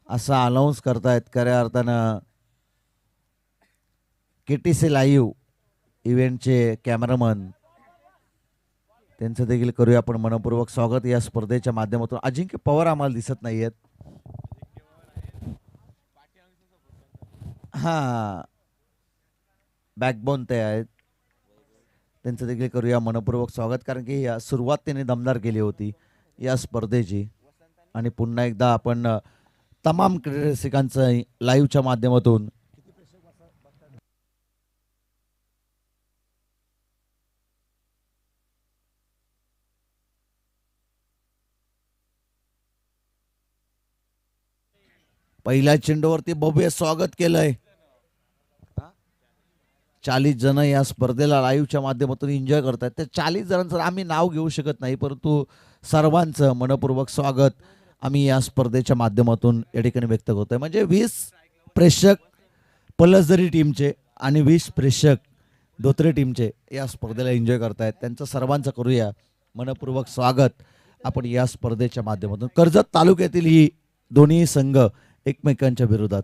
असा अनाऊन्स करतायत खऱ्या अर्थानं KTC लाईव्ह इव्हेंटचे कॅमेरामन. त्यांचं देखील करूया आपण मनपूर्वक स्वागत या स्पर्धेच्या माध्यमातून. अजिंक्य पवार आम्हाला दिसत नाहीयेत. हां, बॅकबोन ते आहेत. त्यांचं देखील करूया मनपूर्वक स्वागत, कारण की सुरुवात त्यांनी दमदार केली होती या स्पर्धेची. आणि पुन्हा एकदा आपण तमाम क्रीडा रसिकांचं लाईव्हच्या माध्यमातून पहिल्या चेंडूवरती भव्य स्वागत केलंय. 40 जण या स्पर्धेला लाईव्हच्या माध्यमातून एन्जॉय करतात. त्या 40 जणांचं आम्ही नाव घेऊ शकत नाही, परंतु सर्वांचं मनपूर्वक स्वागत आम्ही या स्पर्धेच्या माध्यमातून या ठिकाणी व्यक्त करतोय. म्हणजे 20 प्रेक्षक पलसदरी टीमचे आणि 20 प्रेक्षक धोत्रे टीमचे या स्पर्धेला एन्जॉय करतायत. त्यांचं सर्वांचं करूया मनपूर्वक स्वागत आपण या स्पर्धेच्या माध्यमातून. कर्जत तालुक्यातील ही दोन्ही संघ एकमेकांच्या विरोधात.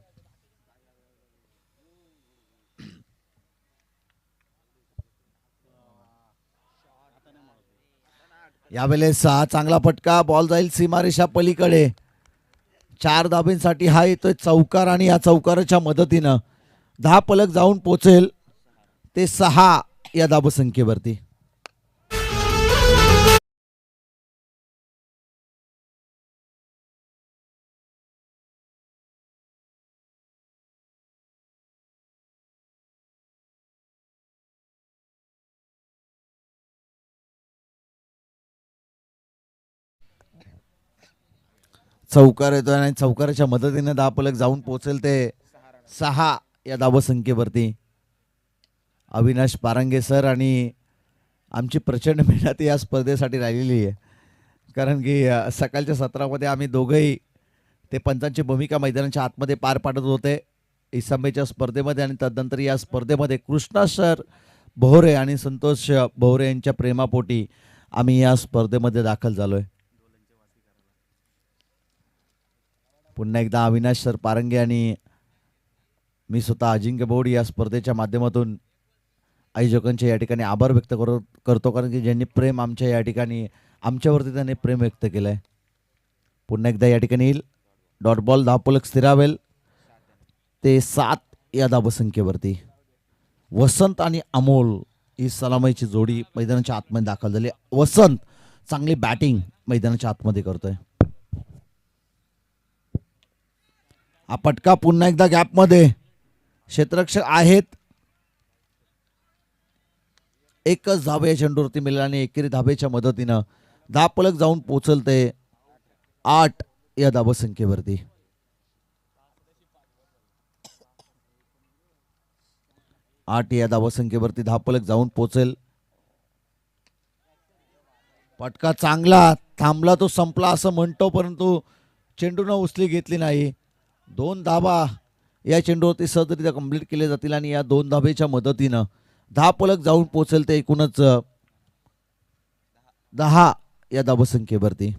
यावेळेस हा चांगला फटका, बॉल जाईल सीमारेषा पलीकडे. 4 धाबींसाठी हा येतोय चौकार आणि या चौकाराच्या मदतीनं 10 फलक जाऊन पोचेल ते 6 या धाबसंख्येवरती. चौकार येतोय आणि चौकाराच्या मदतीने 10 फलक जाऊन पोचेल ते 6 या धाबसंख्येवरती. अविनाश पारंगे सर आणि आमची प्रचंड मेहनत या स्पर्धेसाठी राहिलेली आहे, कारण की सकाळच्या सत्रामध्ये आम्ही दोघंही ते पंचांची भूमिका मैदानाच्या आतमध्ये पार पाडत होते इसंबेच्या स्पर्धेमध्ये. आणि तदनंतर या स्पर्धेमध्ये कृष्णा सर भोरे आणि संतोष भोरे यांच्या प्रेमापोटी आम्ही या स्पर्धेमध्ये दाखल झालोय. पुन्हा एकदा अविनाश सर पारंगे आणि मी स्वतः अजिंक्य बोड या स्पर्धेच्या माध्यमातून आयोजकांचे या ठिकाणी आभार व्यक्त करतो, कारण की ज्यांनी प्रेम आमच्या या ठिकाणी आमच्यावरती त्यांनी प्रेम व्यक्त केलं आहे. पुन्हा एकदा या ठिकाणी येईल डॉट बॉल, 10 फलक स्थिरावेल ते 7 या धाबसंख्येवरती. वसंत आणि अमोल ही सलामीची जोडी मैदानाच्या आतमध्ये दाखल झाली. वसंत चांगली बॅटिंग मैदानाच्या आतमध्ये करतोय. हा पटका पुन्हा एकदा गॅपमध्ये, क्षेत्ररक्षक आहेत. एकच धाबे या चेंडूवरती मिळेल आणि एकेरी धाबेच्या मदतीनं 10 फलक जाऊन पोचल ते 8 या धाबसंख्येवरती. आठ या धाबसंख्येवरती 10 फलक जाऊन पोचेल. पटका चांगला, थांबला तो संपला असं म्हणतो, परंतु चेंडूनं उचली घेतली नाही. 2 धाबा या चेंडूवरती सहजरित्या कंप्लीट केले जातील आणि या 2 धाबेच्या मदतीनं 10 फलक जाऊन पोचेल ते एकूणच 10 या धाबसंख्येवरती.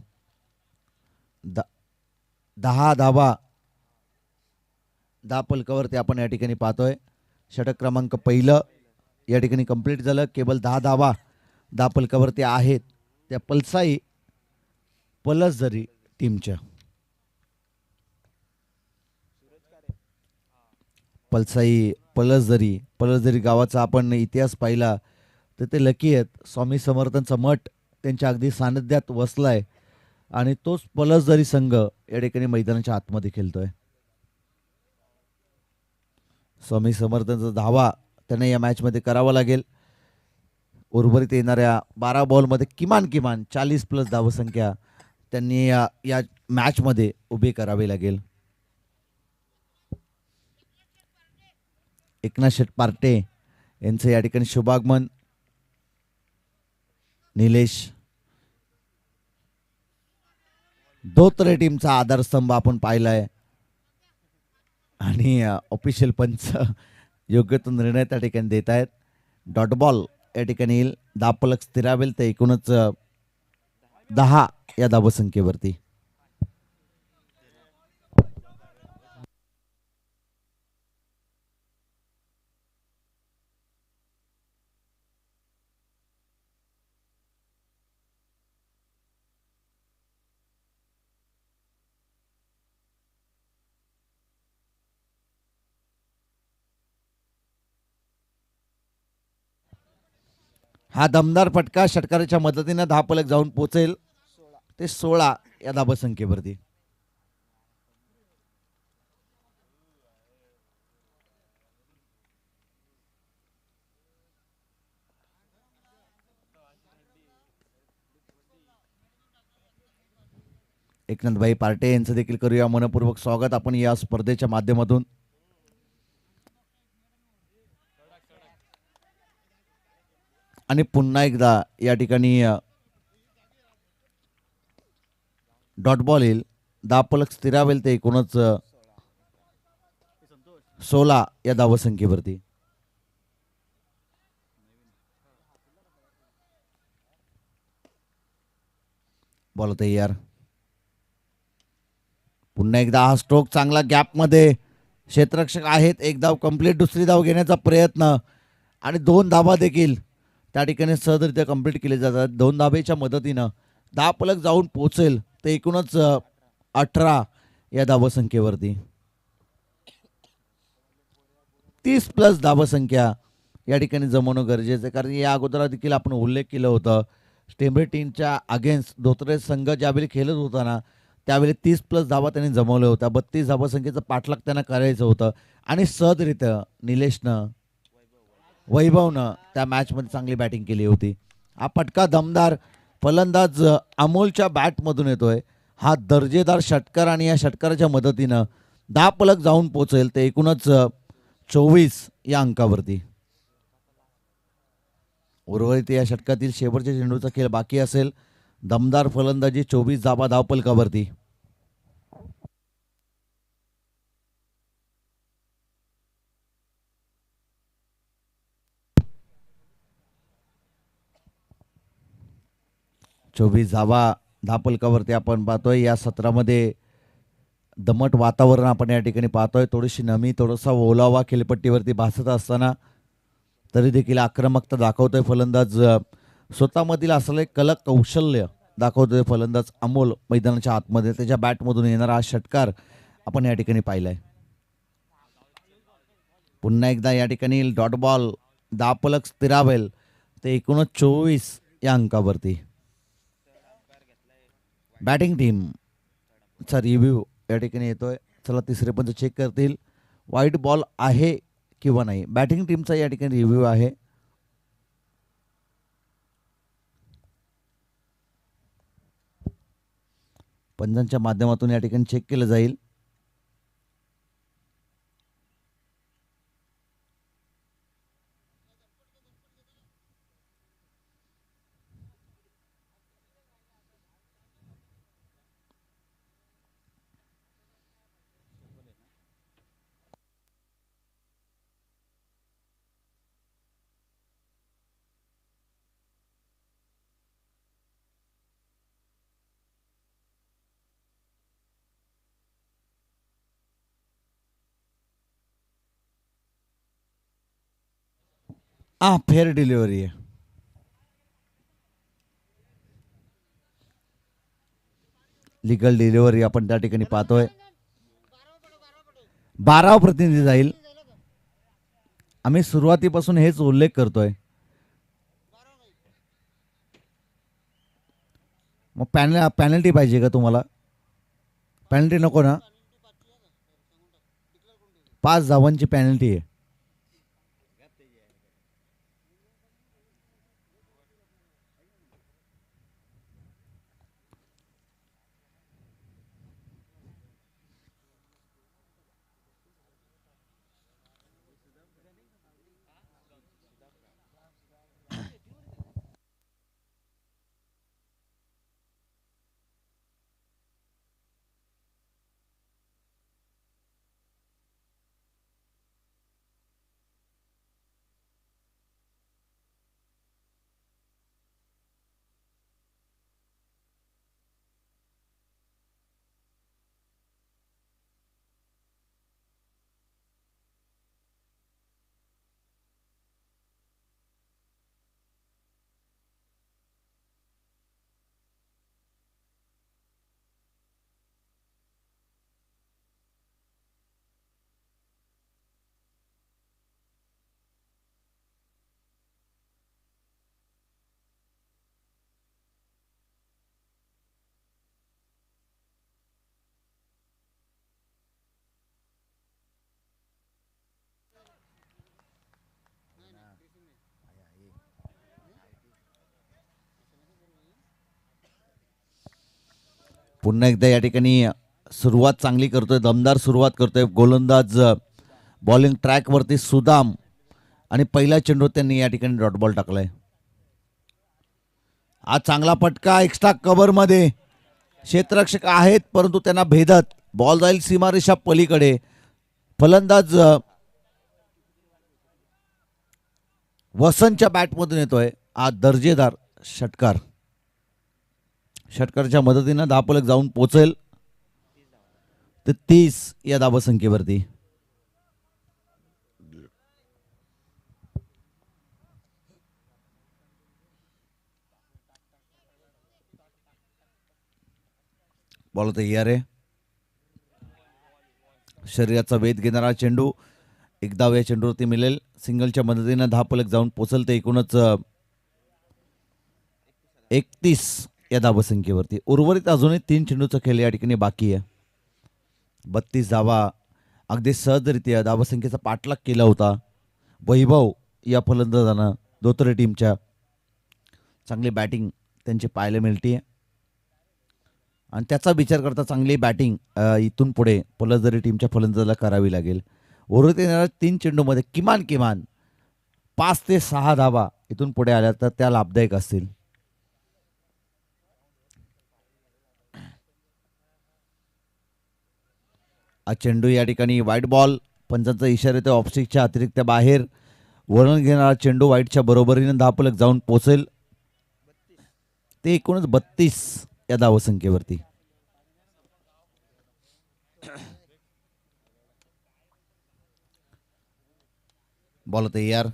10 धाबा 10 फलकावरती आपण या ठिकाणी पाहतोय. षटक क्रमांक पहिलं या ठिकाणी कंप्लीट झालं. केवळ 10 धाबा 10 फलकावरती आहेत त्या पलसाई पलसदरी टीमच्या. पलसदरी गावाचा आपण इतिहास पाहिला तर ते लकी आहेत. स्वामी समर्थांचा मठ त्यांच्या अगदी सानिध्यात वसलाय आणि तोच पलसदरी संघ या ठिकाणी मैदानाच्या आतमध्ये खेळतोय. स्वामी समर्थांचा धावा त्यांना या मॅचमध्ये करावा लागेल. उर्वरित येणाऱ्या 12 बॉलमध्ये किमान 40+ धावसंख्या त्यांनी या मॅचमध्ये उभी करावी लागेल. एकनाथ शेठ पार्टे यांचं या ठिकाणी शुभागमन. निलेश धोत्रे टीमचा आधारस्तंभ आपण पाहिलाय आणि ऑफिशियल पंच योग्य तो निर्णय त्या ठिकाणी देत आहेत. डॉट बॉल या ठिकाणी येईल. 10 फलक स्थिरावेल ते एकूणच 10 या धावसंख्येवरती. हा दमदार फटका षटकाराच्या मदतीने धावफलक जाऊन पोहोचेल ते 16 या धावसंख्येवरती. एकनाथभाई पार्टे यांचं देखील करूया मनपूर्वक स्वागत आपण या स्पर्धेच्या माध्यमातून. आणि पुन्हा एकदा या ठिकाणी डॉट बॉल येईल, धावफलक स्थिरावेल ते एकूणच 16 या धावसंख्येवरती. बॉल तयार. पुन्हा एकदा हा स्ट्रोक चांगला गॅपमध्ये क्षेत्ररक्षक आहेत. एक धाव कंप्लीट, दुसरी धाव घेण्याचा प्रयत्न आणि 2 धावा देखील त्या ठिकाणी सहजरित्या कंप्लीट केले जातात. 2 धावेच्या मदतीनं धावफलक जाऊन पोहोचेल ते एकूणच 18 या धावसंख्येवरती. 30+ धावसंख्या या ठिकाणी जमवणं गरजेचं आहे, कारण या अगोदर देखील आपण उल्लेख केलं होतं स्टेंबरे टीमच्या अगेन्स्ट धोत्रे संघ ज्यावेळी खेळत होता ना त्यावेळी 30+ धावा त्यांनी जमवल्या होत्या. 32 धावसंख्येचं पाठलाग त्यांना करायचं होतं आणि सहजरित्या निलेशनं वैभवनं त्या मॅचमध्ये चांगली बॅटिंग केली होती. हा फटका दमदार फलंदाज अमोलच्या बॅटमधून येतोय. हा दर्जेदार षटकार आणि या षटकाराच्या मदतीनं धावफलक जाऊन पोहोचेल ते एकूणच 24 या अंकावरती. उर्वरित या षटकातील शेवटच्या चेंडूचा खेळ बाकी असेल. दमदार फलंदाजी, 24 धावा धावफलकावरती. धावफलकावरती आपण पाहतोय. या सत्रामध्ये दमट वातावरण आपण या ठिकाणी पाहतोय. थोडीशी नमी, थोडासा ओलावा खेळपट्टीवरती भासत असताना तरी देखील आक्रमकता दाखवतोय फलंदाज. स्वतःमधील असलेले कलक कौशल्य दाखवतोय फलंदाज अमोल मैदानाच्या आतमध्ये. त्याच्या बॅटमधून येणारा हा षटकार आपण या ठिकाणी पाहिलाय. पुन्हा एकदा या ठिकाणी डॉट बॉल, धावफलक स्थिरावेल ते एकूणच 24 या अंकावरती. बॅटिंग टीमचा रिव्ह्यू या ठिकाणी येतोय. चला तिसरे पंच चेक करतील. वाईट बॉल आहे किंवा नाही. बॅटिंग टीमचा या ठिकाणी रिव्ह्यू आहे. पंचांच्या माध्यमातून या ठिकाणी चेक केलं जाईल. फेअर डिलिव्हरी आहे. लिगल डिलिव्हरी आपण त्या ठिकाणी पाहतोय. 12 प्रतिनिधी जाईल. आम्ही सुरुवातीपासून हेच उल्लेख करतोय. मग पॅनल्टी पाहिजे का तुम्हाला? पॅनल्टी नको ना? 5 धावांची पॅनल्टी आहे. पुन्हा एकदा या ठिकाणी सुरुवात चांगली करतोय, दमदार सुरुवात करतोय गोलंदाज बॉलिंग ट्रॅकवरती सुदाम आणि पहिला चेंडू त्यांनी या ठिकाणी डॉट बॉल टाकलाय. आज चांगला फटका एक्स्ट्रा कव्हरमध्ये क्षेत्ररक्षक आहेत परंतु त्यांना भेदत बॉल जाईल सीमारेषा पलीकडे. फलंदाज वसंतच्या बॅटमधून येतोय हा दर्जेदार षटकार. षटकारच्या मदतीनं धावफलक जाऊन पोचेल ते 30 या धावसंख्येवरती. बॉल तयार आहे. शरीराचा वेध घेणारा चेंडू एक धाव या चेंडूवरती मिळेल. सिंगलच्या मदतीनं धावफलक जाऊन पोचेल ते एकूणच 31 या धावसंख्येवरती. उर्वरित अजूनही 3 चेंडूचा खेळ या ठिकाणी बाकी आहे. 32 धावा अगदी सहजरित्या धावसंख्येचा पाठलाग केला होता वैभव या फलंदाजानं. धोत्रे टीमच्या चांगली बॅटिंग त्यांची पाहायला मिळते आणि त्याचा विचार करता चांगली बॅटिंग इथून पुढे फलंदाजी टीमच्या फलंदाजाला करावी लागेल. उर्वरित येणाऱ्या 3 चेंडूमध्ये किमान 5 ते 6 धावा इथून पुढे आल्या तर त्या लाभदायक असतील. हा चेंडू या ठिकाणी व्हाईट बॉल. पंचांचा इशारा येतो ऑफस्टिकच्या अतिरिक्त बाहेर. वळण घेणारा चेंडू व्हाईटच्या बरोबरीने धावफलक जाऊन पोचेल ते एकूणच 32 या धावसंख्येवरती. बॉल तयार.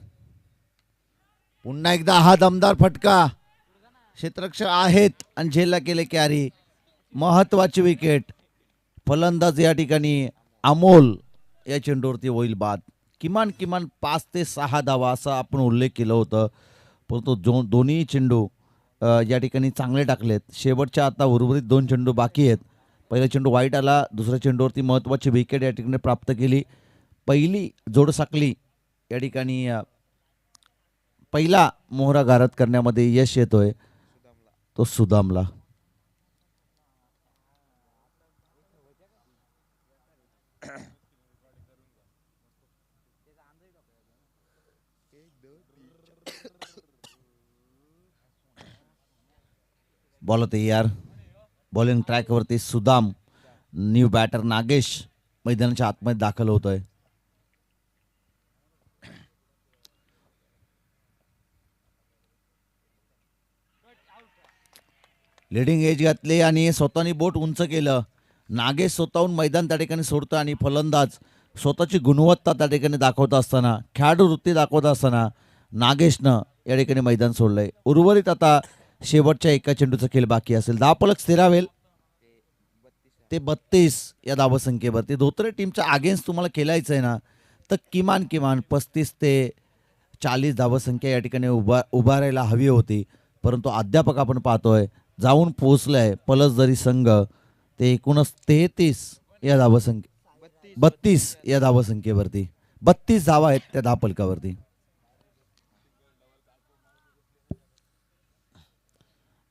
पुन्हा एकदा हा दमदार फटका. क्षेत्ररक्षक आहेत आणि झेलला केले कॅरी. महत्वाची विकेट. फलंदाज या ठिकाणी अमोल या चेंडूवरती होईल बाद. किमान 5 ते 6 धावा असा आपण उल्लेख केलं होतं परंतु दोन्ही चेंडू या ठिकाणी चांगले टाकलेत. शेवटच्या आता उर्वरित 2 चेंडू बाकी आहेत. पहिला चेंडू वाईट आला. दुसऱ्या चेंडूवरती महत्त्वाची विकेट या ठिकाणी प्राप्त केली. पहिली जोडसाखळी या ठिकाणी पहिला मोहरा गारद करण्यामध्ये यश येतोय तो सुदामला. बॉल तयार. बॉलिंग ट्रॅकवरती सुदाम. न्यू बॅटर नागेश मैदानाच्या आतमध्ये दाखल होतोय. लिडिंग एज घातली आणि स्वतःनी बोट उंच केलं. नागेश स्वतःहून मैदान त्या ठिकाणी सोडतं आणि फलंदाज स्वतःची गुणवत्ता त्या ठिकाणी दाखवत असताना खेळाडू वृत्ती दाखवत असताना नागेशनं या ठिकाणी मैदान सोडलंय. उर्वरित आता शेवटच्या एका चेंडूचा खेळ बाकी असेल. धावफलक स्थिरावेल ते 32 या धावसंख्येवरती. धोत्रे टीमच्या अगेन्स्ट तुम्हाला खेळायचं आहे ना तर किमान 35 ते 40 धावसंख्या या ठिकाणी उभारायला हवी होती परंतु अद्यापक आपण पाहतोय जाऊन पोहोचलाय फलंदाजी संघ ते एकूणच 33 या धावसंख्ये 32 या धावसंख्येवरती. 32 धावा आहेत त्या धावफलकावरती.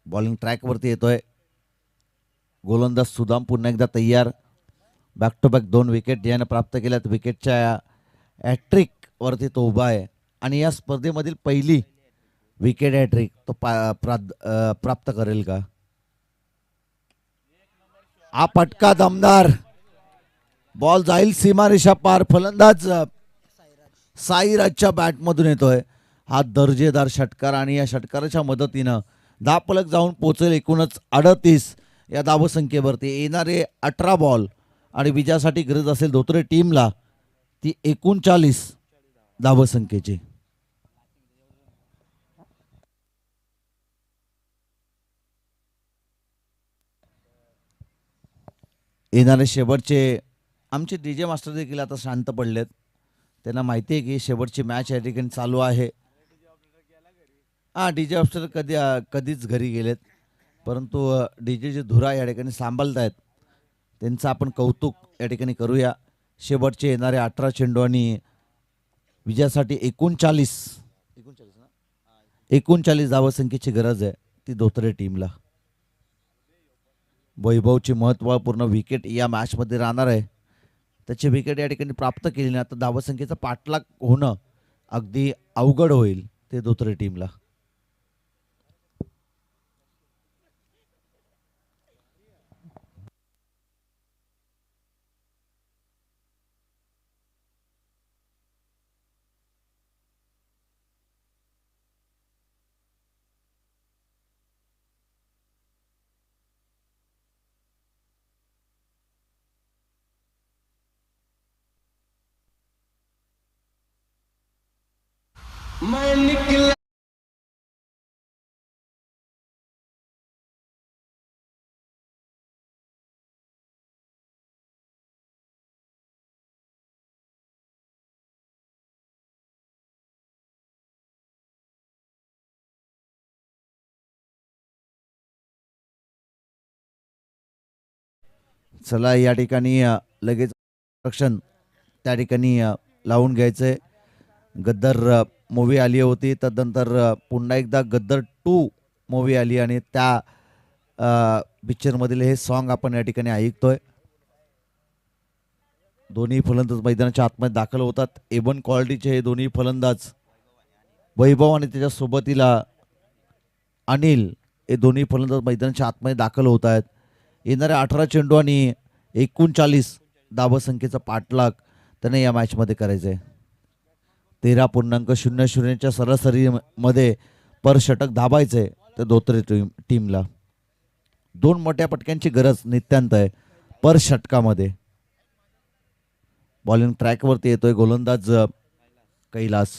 बॉलिंग ट्रॅकवरती येतोय गोलंदाज सुदाम. पुन्हा एकदा तयार. बॅक टू बॅक 2 विकेट ज्यानं प्राप्त केल्यात. विकेटच्या हॅट्रिक वरती तो उभा आहे आणि या स्पर्धेमधील पहिली विकेट हॅट्रिक तो प्राप्त करेल का. हा फटका दमदार. बॉल जाईल सीमारेषा पार. फलंदाज साईराजच्या बॅटमधून येतोय हा दर्जेदार षटकार आणि या षटकाराच्या मदतीनं धावफलक जाऊन पोचेल एकूणच 38 या धावसंख्येवरती. येणारे 18 बॉल आणि विजयासाठी गरज असेल धोत्रे टीमला ती 39 धावसंख्येची. येणारे शेवटचे आमचे डीजे मास्टर देखील आता शांत पडलेत. त्यांना माहिती आहे की शेवटची मॅच या ठिकाणी चालू आहे. डीजे ऑफिसर कधीच घरी गेलेत परंतु डीजेचे धुरा या ठिकाणी सांभाळतायत त्यांचं आपण कौतुक या ठिकाणी करूया. शेवटचे येणारे 18 चेंडू आणि विजयासाठी 39 धावसंख्येची गरज आहे ती धोत्रे टीमला. वैभवची महत्त्वपूर्ण विकेट या मॅचमध्ये राहणार आहे. त्याची विकेट या ठिकाणी प्राप्त केली ना तर धावसंख्येचा पाठलाग होणं अगदी अवघड होईल ते धोत्रे टीमला. चला या ठिकाणी लगेच रक्षण त्या ठिकाणी लावून घ्यायचंय. गद्दर मूवी आली होती, तदनंतर पुन्हा एकदा गद्दर 2 मूवी आली आणि त्या पिक्चरमधील हे सॉन्ग आपण या ठिकाणी ऐकतोय. दोन्ही फलंदाज मैदानाच्या आतमध्ये दाखल होतात. एवन क्वालिटीचे हे दोन्ही फलंदाज वैभव आणि त्याच्या सोबतीला अनिल हे दोन्ही फलंदाज मैदानाच्या आतमध्ये दाखल होत आहेत. येणाऱ्या 18 चेंडू आणि 39 धावसंख्येचा पाठलाग त्याने या मॅचमध्ये करायचा आहे. 13.00च्या सरासरीमध्ये पर षटक धाबायचंय तर धोत्रे टीमला 2 मोठ्या पटक्यांची गरज नित्यांत आहे पर षटकामध्ये. बॉलिंग ट्रॅकवरती येतोय गोलंदाज कैलास.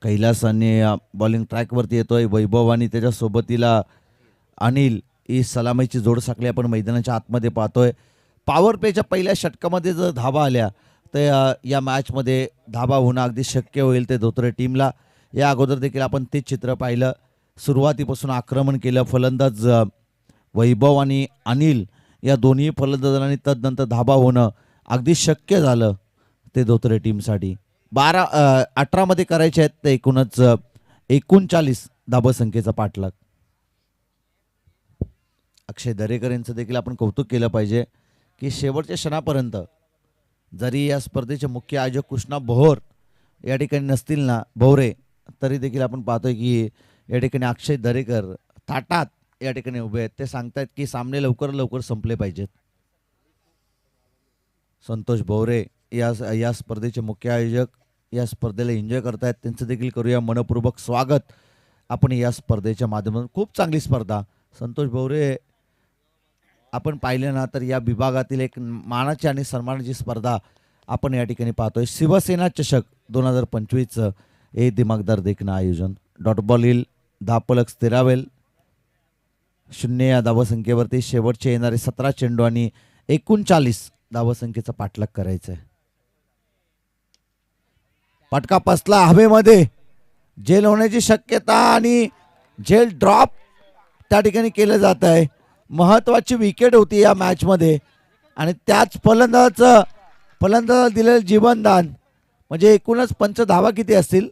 कैलास आणि बॉलिंग ट्रॅकवरती येतोय. वैभव आणि त्याच्या सोबतीला अनिल ही सलामीची जोड साखळी आपण मैदानाच्या आतमध्ये पाहतोय. पॉवर प्लेच्या पहिल्या षटकामध्ये जर धाबा आल्या तर या मॅचमध्ये धाबा होणं अगदी शक्य होईल ते धोत्रे टीमला. या अगोदर देखील आपण तेच चित्र पाहिलं. सुरुवातीपासून आक्रमण केलं फलंदाज वैभव आणि अनिल या दोन्ही फलंदाजांनी, तदनंतर धाबा होणं अगदी शक्य झालं ते धोत्रे टीमसाठी. 18 करायचे आहेत ते एकूणच 39 धाबसंख्येचा पाठलाग. अक्षय दरेकर यांचं देखील आपण कौतुक केलं पाहिजे की शेवटच्या क्षणापर्यंत जरी या स्पर्धेचे मुख्य आयोजक कृष्णा भोर या ठिकाणी नसतील ना, भोवरे, तरी देखील आपण पाहतोय की या ठिकाणी अक्षय दरेकर थाटात या ठिकाणी उभे आहेत. ते सांगतायत की सामने लवकर लवकर संपले पाहिजेत. संतोष भोवरे या स्पर्धेचे मुख्य आयोजक या स्पर्धेला एन्जॉय करतायत. त्यांचं देखील करूया मनपूर्वक स्वागत आपण या स्पर्धेच्या माध्यमातून. खूप चांगली स्पर्धा. संतोष भोवरे आपण पाहिले ना तर या विभागातील एक मानाची आणि सन्मानाची स्पर्धा आपण या ठिकाणी पाहतोय. शिवसेना चषक 2025 हे दिमागदार देखणं आयोजन. डॉट बॉल येईल, धापलक स्थिरावेल 0 या धावसंख्येवरती. शेवटचे येणारे 17 चेंडू आणि 39 धावसंख्येचा पाठलाग करायचा आहे. पटका पसला हवेमध्ये, झेल होण्याची शक्यता आणि झेल ड्रॉप त्या ठिकाणी केलं जात आहे. महत्वाची विकेट होती या मॅचमध्ये आणि त्याच फलंदाजाला दिलेलं जीवनदान. म्हणजे एकूणच पंच धावा किती असतील,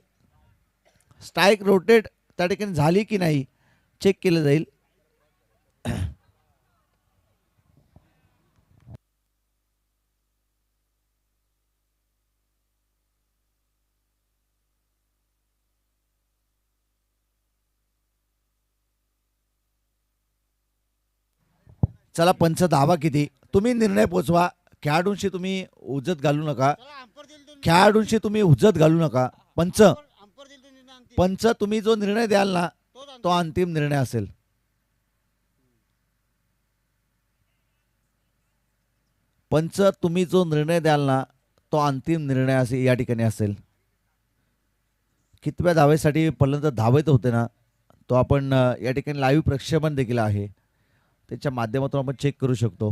स्ट्राईक रोटेट त्या ठिकाणी झाली की नाही चेक केलं जाईल. चला पंच धावा किती तुम्ही निर्णय पोचवा. खेळाडूंशी तुम्ही हुज्जत घालू नका. खेळाडूंशी तुम्ही हुज्जत घालू नका. पंच तुम्ही जो निर्णय द्याल ना तो अंतिम निर्णय असेल. पंच तुम्ही जो निर्णय द्याल ना तो अंतिम निर्णय असे या ठिकाणी असेल. कितव्या धावेसाठी फलंदाज धावत होते ना तो आपण या ठिकाणी लाईव्ह प्रक्षेपण देखील आहे, त्याच्या माध्यमातून आपण चेक करू शकतो.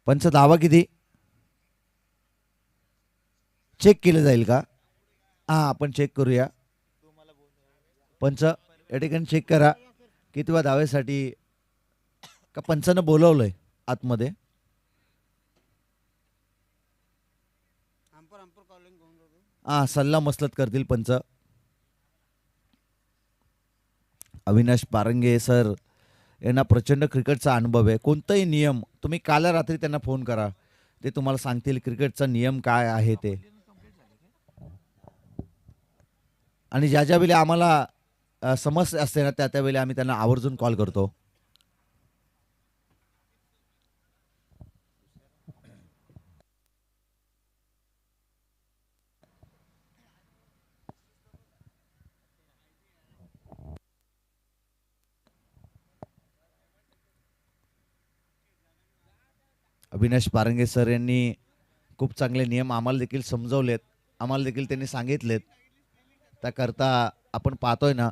पंच धावा किती चेक केलं जाईल का? हां आपण चेक करूया. पंच या ठिकाणी चेक करा कितव्या धावेसाठी का पंचानं बोलवलंय आतमध्ये? हा, सल्ला मसलत करतील पंच. अविनाश पारंगे सर यांना प्रचंड क्रिकेटचा अनुभव आहे. कोणताही नियम तुम्ही काल रात्री त्यांना फोन करा, ते तुम्हाला सांगतील क्रिकेटचा नियम काय आहे ते. आणि ज्या ज्या वेळी आम्हाला समस्या असते ना, त्या त्यावेळी आम्ही त्यांना आवर्जून कॉल करतो. अविनाश पारंगे सर यांनी खूप चांगले नियम आम्हाला देखील समजवलेत, आम्हाला देखील त्यांनी सांगितलेत. त्याकरता आपण पाहतोय ना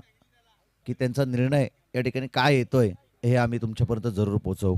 की त्यांचा निर्णय या ठिकाणी काय येतोय हे आम्ही तुमच्यापर्यंत जरूर पोहोचवू.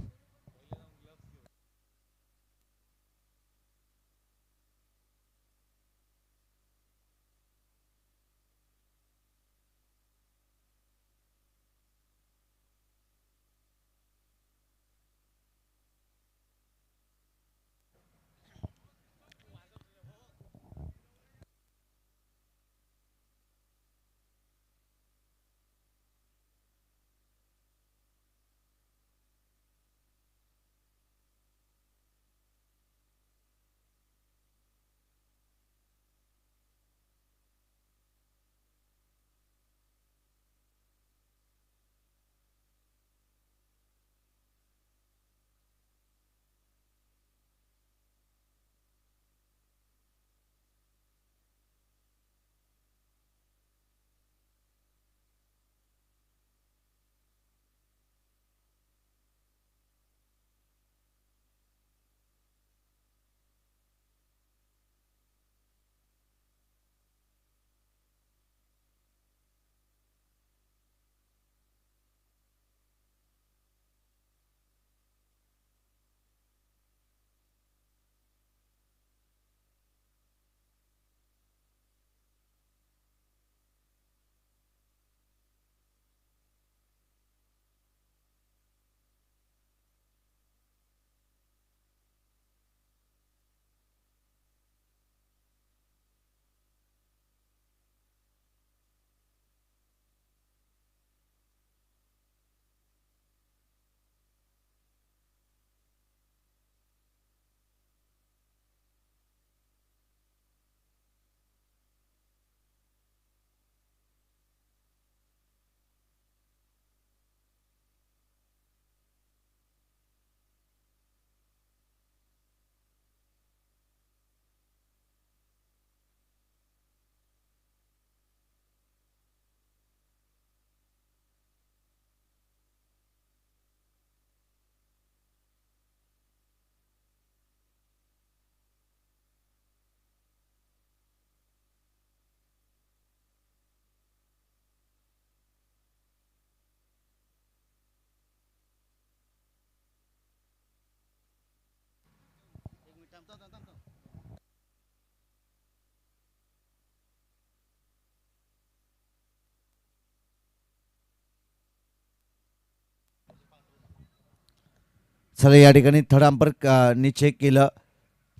चला, या ठिकाणी थर्ड अंपर नी चेक केलं,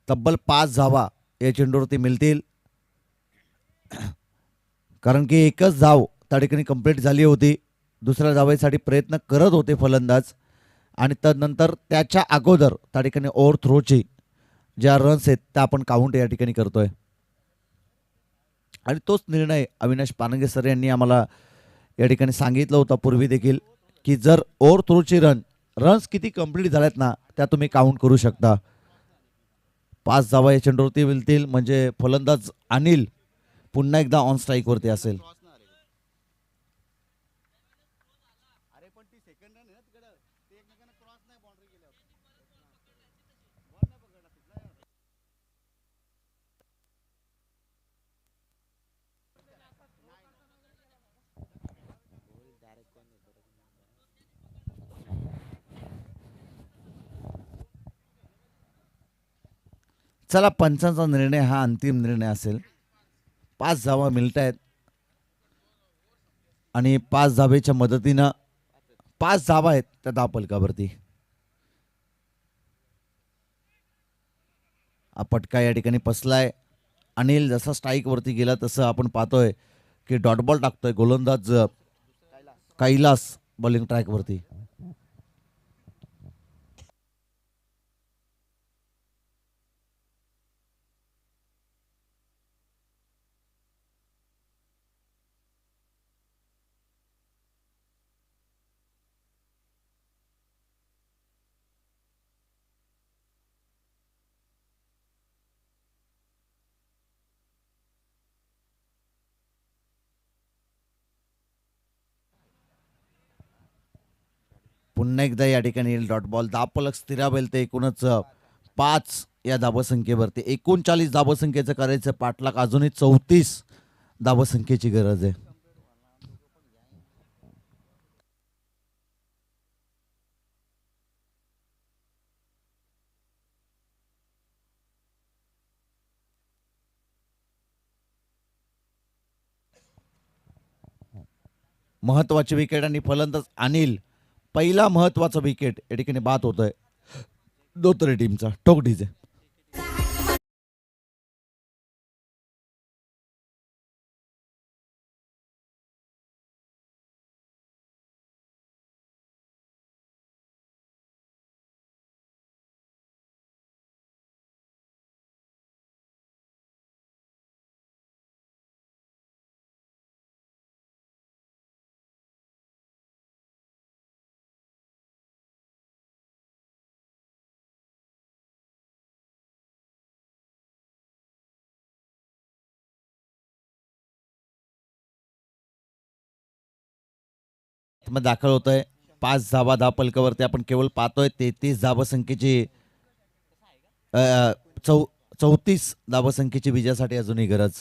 तब्बल 5 धावा या चेंडूवरती मिळतील. कारण की एकच धाव त्या ठिकाणी कंप्लीट झाली होती. दुसऱ्या धावेसाठी प्रयत्न करत होते फलंदाज, आणि तदनंतर त्याच्या अगोदर त्या ठिकाणी ओव्हर थ्रोची ज्या रन्स आहेत त्या आपण काउंट या ठिकाणी करतोय. आणि तोच निर्णय अविनाश पानंगे सर यांनी आम्हाला या ठिकाणी सांगितलं होतं पूर्वी देखील, की जर ओव्हर थ्रोची रन्स किती कंप्लीट झाल्यात ना, त्या तुम्ही काउंट करू शकता. 5 धावा या चेंडूवरती मिळतील म्हणजे फलंदाज अनिल पुन्हा एकदा ऑन स्ट्राईकवरती असेल. चला, पंचांचा निर्णय हा अंतिम निर्णय असेल. 5 धावा मिळत आहेत आणि 5 धावेच्या मदतीनं 5 धावा आहेत त्या धावफलकावरती. पटका या ठिकाणी पसलाय. अनिल जसा स्ट्राईकवरती गेला तसं आपण पाहतोय की डॉट बॉल टाकतोय गोलंदाज कैलास बॉलिंग ट्रॅकवरती. पुन्हा एकदा या ठिकाणी डॉट बॉल. दाबफलक स्थिरावेल ते एकूणच 5 या धावसंख्येवरती. 39 धावसंख्येचं करायचं पाठलाग. अजूनही 34 धावसंख्येची गरज आहे. महत्वाची विकेट आणि फलंदाज अनिल. पहिला महत्वाचा विकेट या ठिकाणी बाद होतोय दोतरे टीमचा. टोक डीजे. दाखल होतोय 5 धावा धावफलकावरती. आपण केवळ पाहतोय 33 धावसंख्येची 34 धावसंख्येची विजयासाठी अजूनही गरज.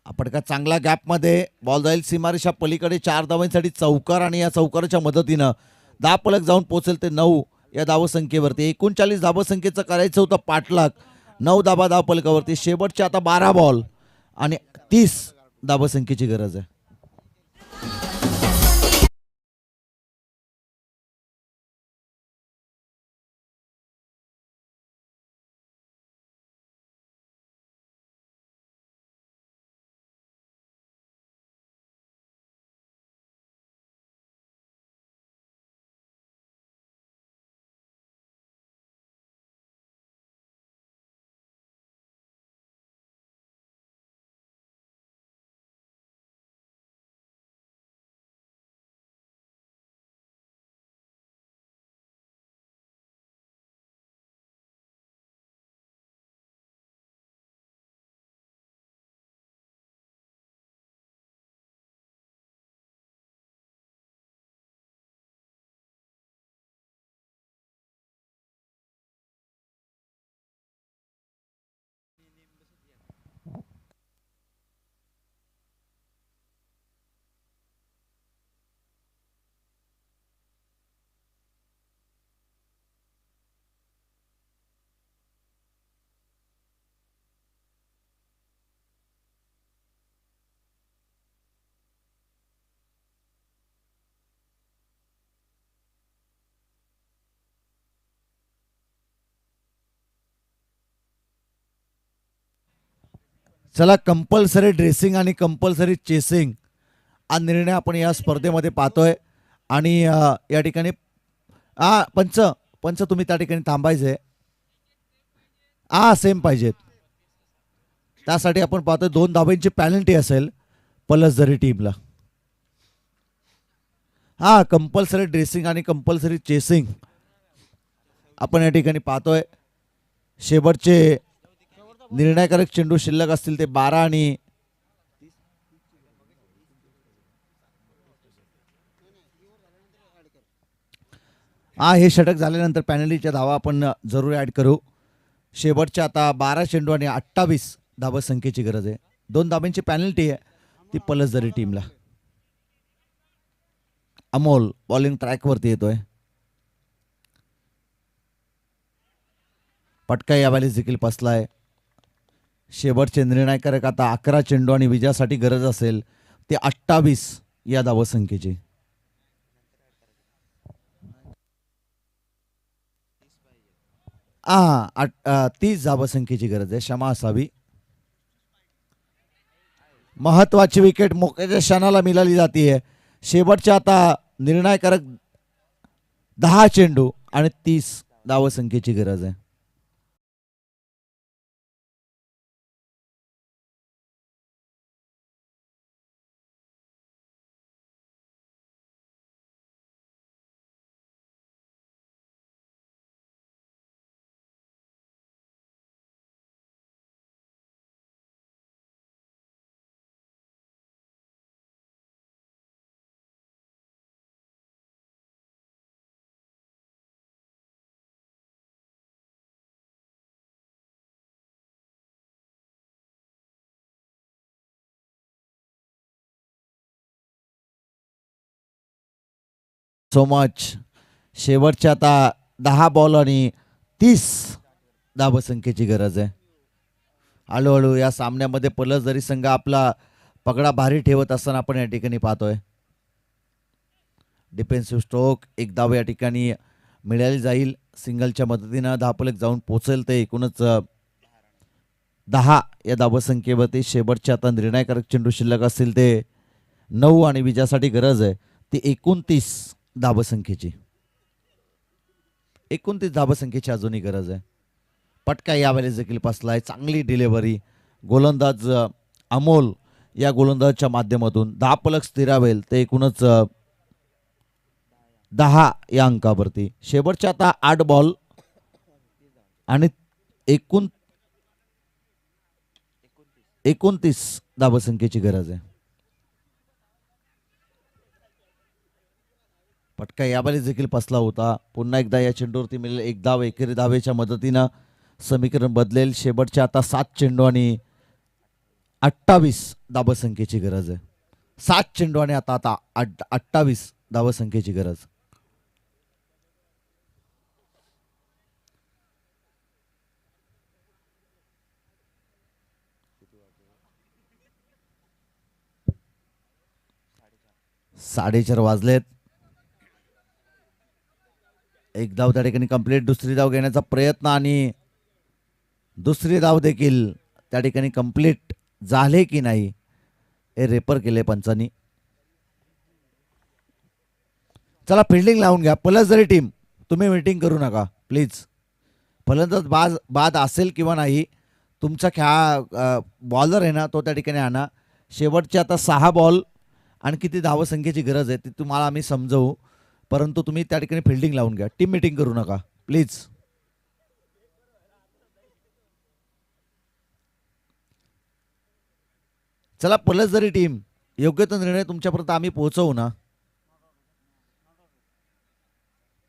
आपण का चांगला गॅपमध्ये बॉल जाईल सीमारेषा पलीकडे 4 धावांसाठी चौकार आणि या चौकाराच्या मदतीनं धावफलक जाऊन पोहोचेल ते 9 या धावसंख्येवरती. 39 धावसंख्येचं करायचं होतं पाठलाग. 9 धावा धावफलकावरती. शेवटचे आता 12 बॉल आणि 30 धावसंख्येची गरज आहे. चला, कंपल्सरी ड्रेसिंग आणि कंपल्सरी चेसिंग हा निर्णय आपण या स्पर्धेमध्ये पाहतोय. आणि या ठिकाणी पंच पंच तुम्ही त्या ठिकाणी थांबायचे. सेम पाहिजेत. त्यासाठी आपण पाहतोय 2 धावांची पॅनल्टी असेल पलसदरी टीमला. कंपल्सरी ड्रेसिंग आणि कंपल्सरी चेसिंग आपण या ठिकाणी पाहतोय. शेवटचे निर्णायकारक चेंडू शिल्लक असतील ते 12 आणि हे षटक झाल्यानंतर पॅनल्टीच्या धावा आपण जरूर ऍड करू. शेवटच्या आता 12 चेंडू आणि 28 धावा संख्येची गरज आहे. 2 धावांची पॅनल्टी आहे ती पलसदरी टीमला. अमोल बॉलिंग ट्रॅकवरती येतोय. पटका यावेळेस देखील पसलाय. शेवटचे निर्णायकारक आता 11 चेंडू आणि विजयासाठी गरज असेल ते 28 या धावसंख्येची. 30 धावसंख्येची गरज आहे, क्षमा असावी. महत्वाची विकेट मोक्याच्या क्षणाला मिळाली जाते. शेवटच्या आता निर्णायकारक 10 चेंडू आणि 30 धावसंख्येची गरज आहे. So much. शेवटच्या आता 10 बॉल आणि 30 धावसंख्येची गरज आहे. हळूहळू या सामन्यामध्ये पलसदरी संघ आपला पगडा भारी ठेवत असताना आपण या ठिकाणी पाहतोय. डिफेन्सिव्ह स्ट्रोक एक धाव या ठिकाणी मिळाली जाईल. सिंगलच्या मदतीनं धावफलक जाऊन पोहोचेल ते एकूणच 10 या धावसंख्येवरती. शेवटचे आता निर्णायकारक चेंडू शिल्लक असतील ते 9 आणि विजयासाठी गरज आहे ती 29 धावसंख्येची. 29 धावसंख्येची अजूनही गरज आहे. पटका यावेळेस देखील बसलाय. चांगली डिलिव्हरी गोलंदाज अमोल या गोलंदाजच्या माध्यमातून धावफलक स्थिरावेल ते एकूणच 10 या अंकावरती. शेवटच्या आता 8 बॉल आणि 29 धावसंख्येची गरज आहे. पटका यावेळेस देखील फसला होता. पुन्हा एकदा या चेंडूवरती मिळेल एक धाव. एकेरी धावेच्या मदतीनं समीकरण बदलेल. शेवटच्या आता 7 चेंडू आणि 28 धावसंख्येची गरज आहे. 7 चेंडू आणि आता 28 धावसंख्येची गरज. साडेचार वाजलेत. एक धाव त्या ठिकाणी कंप्लीट. दुसरी धाव घेण्याचा प्रयत्न आणि दुसरी धाव देखील त्या ठिकाणी कंप्लीट झाले की नाही हे रेपर केले पंचांनी. चला फिल्डिंग लावून घ्या. पलसदरी टीम तुम्ही मीटिंग करू नका प्लीज. फलंदाज बाद असेल किंवा नाही तुमचा खेळा बॉलर आहे ना तो त्या ठिकाणी आणा. शेवटचे आता 6 बॉल आणि किती धावसंख्येची गरज आहे ती तुम्हाला आम्ही समजवू, परंतु तुम्ही त्या ठिकाणी फिल्डिंग लावून घ्या. टीम मीटिंग करू नका प्लीज. चला पलसदरी टीम योग्य तो निर्णय तुमच्यापर्यंत आम्ही पोहोचवू ना.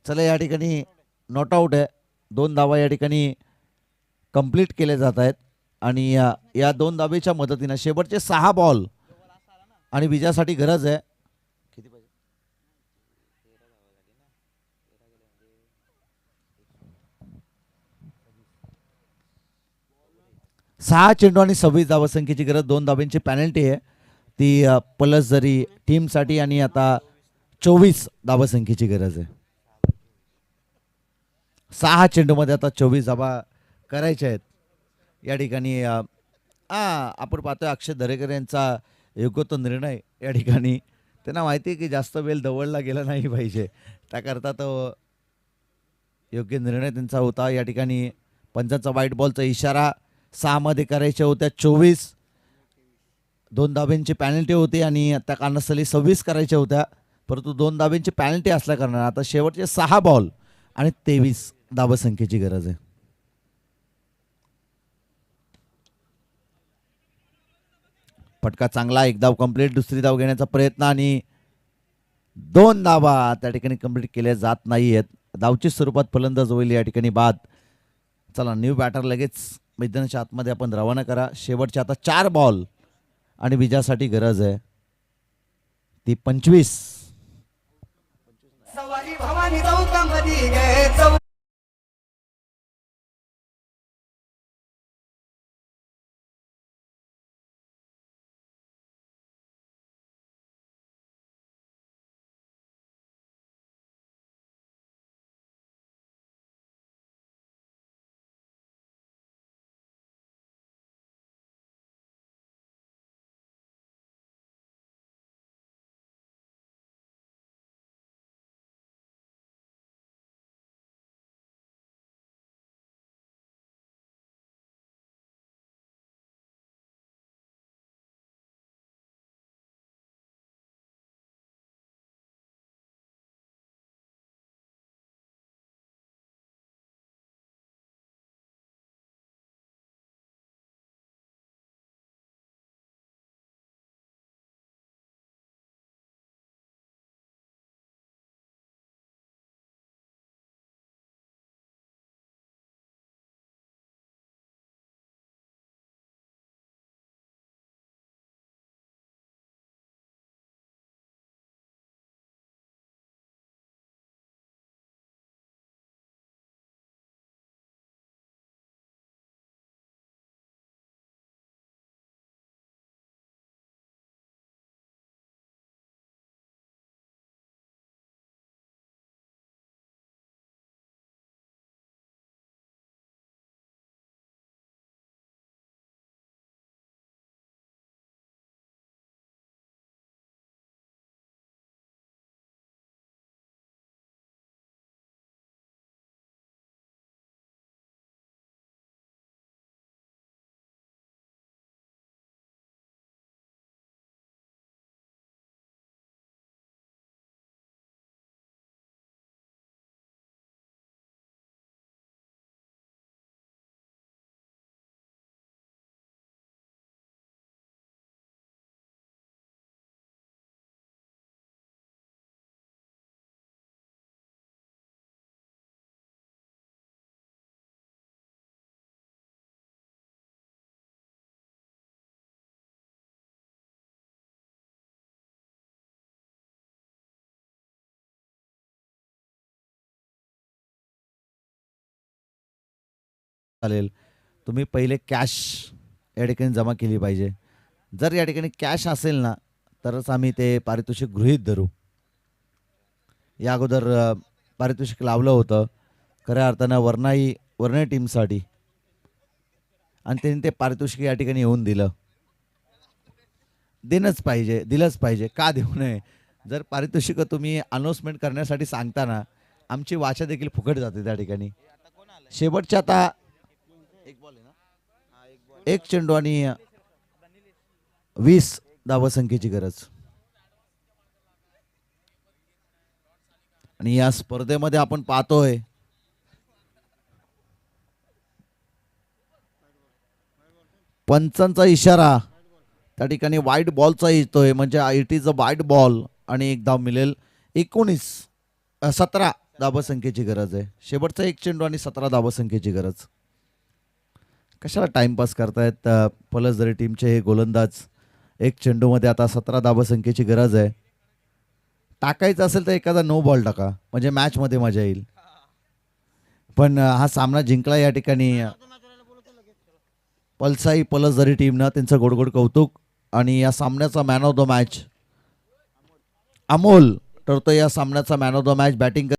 चला या ठिकाणी नॉट आऊट आहे. 2 धावा या ठिकाणी कंप्लीट केले जात आहेत आणि या 2 धावेच्या मदतीनं शेवटचे 6 बॉल आणि विजयासाठी गरज आहे. किती पाहिजे? 6 चेंडू आणि 26 धावसंख्येची गरज. 2 धाब्यांची पॅनल्टी आहे ती पलसदरी टीमसाठी आणि आता 24 धावसंख्येची गरज आहे. 6 चेंडूमध्ये आता 24 धावा करायच्या आहेत. या ठिकाणी आपण पाहतोय अक्षय दरेकर यांचा योग्य तो निर्णय या ठिकाणी. त्यांना माहिती आहे की जास्त वेळ दवडला गेला नाही पाहिजे, त्याकरता तो योग्य निर्णय त्यांचा होता. या ठिकाणी पंचांचा व्हाईट बॉलचा इशारा. 6 मध्ये करायच्या होत्या 24. 2 धाब्यांची पॅनल्टी होती आणि त्या कारणास्तव 26 करायच्या होत्या, परंतु 2 धाब्यांची पॅनल्टी असल्या कारणाने आता शेवटचे 6 बॉल आणि 23 धावसंख्येची गरज आहे. फटका चांगला. एक धाव कंप्लीट. दुसरी धाव घेण्याचा प्रयत्न आणि 2 धावा त्या ठिकाणी कंप्लीट केल्या जात नाही आहेत. धावची स्वरूपात फलंदाज होईल या ठिकाणी बाद. चला न्यू बॅटर लगेच मैदानाच्या आतमध्ये आपण रवाना करा. शेवटचे आता 4 बॉल आणि विजयासाठी गरज आहे ती 25. चालेल, तुम्ही पहिले कॅश या ठिकाणी जमा केली पाहिजे. जर या ठिकाणी कॅश असेल ना तरच आम्ही ते पारितोषिक गृहीत धरू. या अगोदर पारितोषिक लावलं होतं खऱ्या अर्थानं वरनाई टीमसाठी आणि त्यांनी ते पारितोषिक या ठिकाणी येऊन दिलं. दिलंच पाहिजे. का देऊ नये? जर पारितोषिक तुम्ही अनाउन्समेंट करण्यासाठी सांगताना आमची वाचा देखील फुकट जाते त्या ठिकाणी. शेवटच्या आता एक चेंडू आणि 20 धावसंख्येची गरज. आणि या स्पर्धेमध्ये आपण पाहतोय पंचांचा इशारा त्या ठिकाणी वाईट बॉलचा येतोय, म्हणजे इट इज अ वाईट बॉल आणि एक धाव मिळेल. 17 धावसंख्येची गरज आहे. शेवटचा एक चेंडू आणि 17 धावसंख्येची गरज. कशाला टाइमपास करतायत पलसदरी टीमचे हे गोलंदाज. एक चेंडूमध्ये आता 17 धावसंख्येची गरज आहे. टाकायचं असेल तर एखादा नो बॉल टाका, म्हणजे मॅचमध्ये मजा येईल. पण हा सामना जिंकला या ठिकाणी पलसाई पलसदरी टीमनं. त्यांचं गोडगोड कौतुक. आणि या सामन्याचा man of the match Amol ठरतो. या सामन्याचा man of the match batting